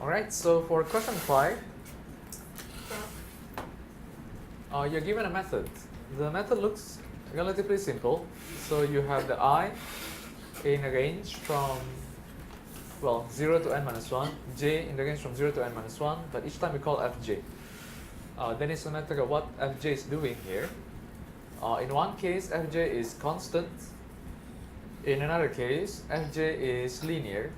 Alright, so for question 5, you're given a method. The method looks relatively simple. So you have the I in a range from, 0 to n minus 1, j in the range from 0 to n minus 1, but each time we call fj. Then it's a matter of what fj is doing here. In one case, fj is constant. In another case, fj is linear.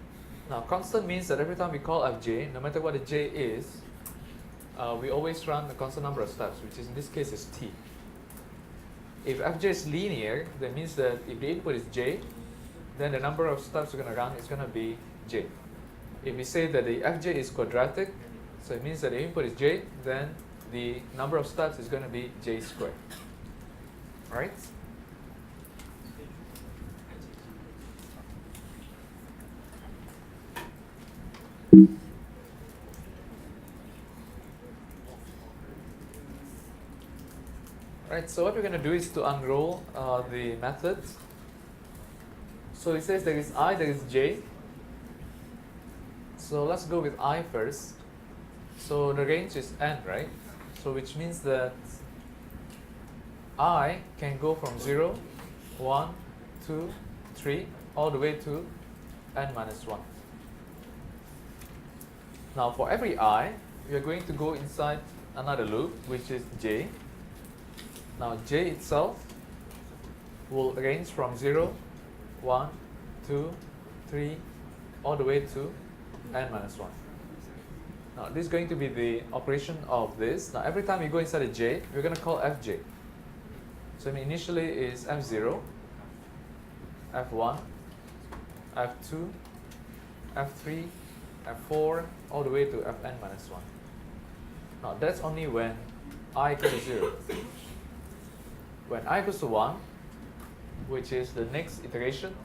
Now, constant means that every time we call fj, no matter what the j is, we always run a constant number of steps, which is in this case is t. If fj is linear, that means that if the input is j, then the number of steps we're going to run is going to be j. If we say that the fj is quadratic, so it means that the input is j, then the number of steps is going to be j squared. Right? Right, so what we're going to do is to unroll the methods. So it says there is I, there is j. So let's go with I first. So the range is n, right? So which means that I can go from 0, 1, 2, 3, all the way to n minus 1. Now for every I, we are going to go inside another loop, which is j. Now j itself will range from 0, 1, 2, 3, all the way to n minus 1. Now this is going to be the operation of this. Now every time you go inside a j, we're going to call fj. So initially is f0, f1, f2, f3, f4, all the way to fn minus 1. Now that's only when I equals to 0. When I equals to 1, which is the next iteration,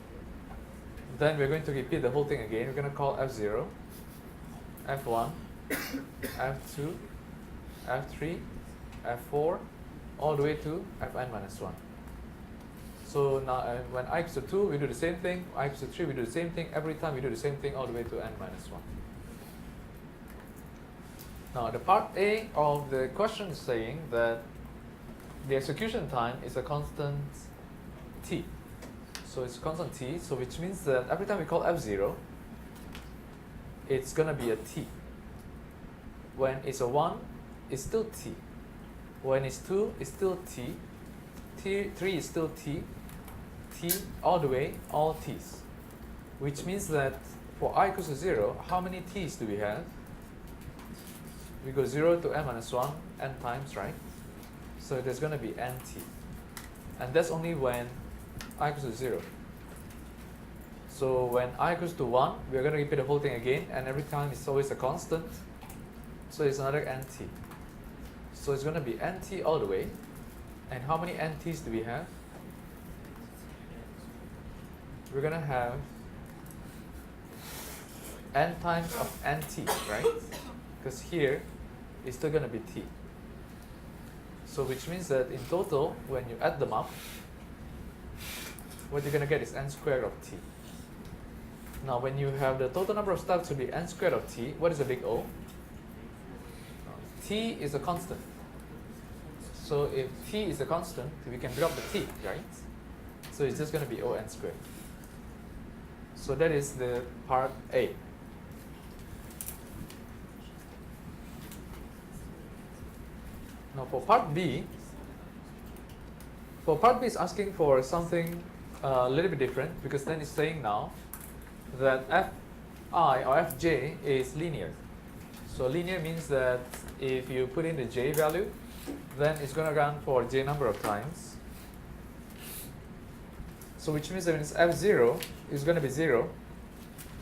then we're going to repeat the whole thing again. We're going to call f0, f1, f2, f3, f4, all the way to fn minus 1. So now when I equals to 2, we do the same thing. I equals to 3, we do the same thing. Every time we do the same thing all the way to n minus 1. Now the part A of the question is saying that the execution time is a constant t. So it's constant t, so which means that every time we call f0, it's going to be a t. When it's a 1, it's still t. When it's 2, it's still t. 3 is still t. T all the way, all t's. Which means that for I equals to 0, how many t's do we have? We go 0 to n minus 1, n times, right? So there's going to be nt. And that's only when I equals to 0. So when I equals to 1, we're going to repeat the whole thing again, and every time it's always a constant. So it's another nt. So it's going to be nt all the way. And how many nt's do we have? We're going to have n times of nt, right? Because here it's still going to be t. So which means that in total, when you add them up, what you're going to get is n squared of t. Now when you have the total number of steps to be n squared of t, what is the big O? T is a constant. So if t is a constant, we can drop the t, right? So it's just going to be O n squared. So that is the part A. Now for part B is asking for something a little bit different, because then it's saying now that fi or fj is linear. So linear means that if you put in the j value, then it's going to run for j number of times. So which means that when it's f0, it's going to be 0.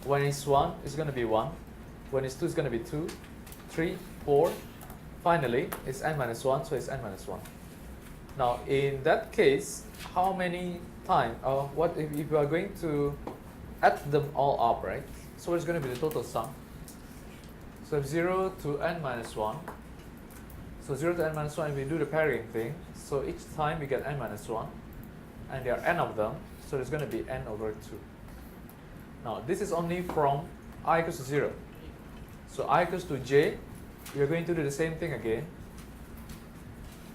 When it's 1, it's going to be 1. When it's 2, it's going to be 2, 3, 4. Finally, it's n minus 1, so it's n minus 1. Now, in that case, how many times, what if you are going to add them all up, right? So what's going to be the total sum? So 0 to n minus 1. So 0 to n minus 1, we do the pairing thing. So each time we get n minus 1, and there are n of them, so there's going to be n over 2. Now, this is only from I equals to 0. So I equals to j, we are going to do the same thing again.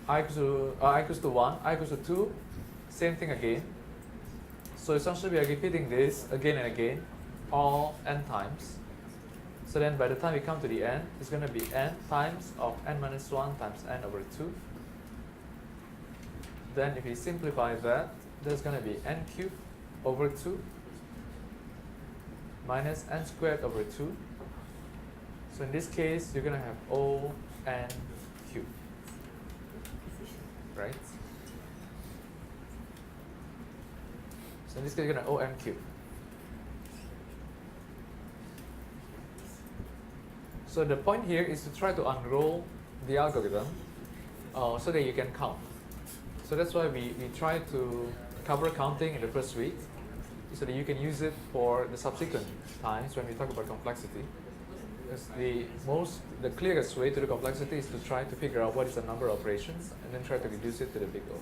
I equals to 1, I equals to 2, same thing again. So essentially we are repeating this again and again, all n times. So then by the time we come to the end, it's going to be n times of n minus 1 times n over 2. Then if we simplify that, there's going to be n cubed over 2 minus n squared over 2. So in this case, you're going to have O n cubed, right? So in this case, you're going to O n cubed. So the point here is to try to unroll the algorithm so that you can count. So that's why we try to cover counting in the first week so that you can use it for the subsequent times when we talk about complexity. Because the clearest way to the complexity is to try to figure out what is the number of operations and then try to reduce it to the big O.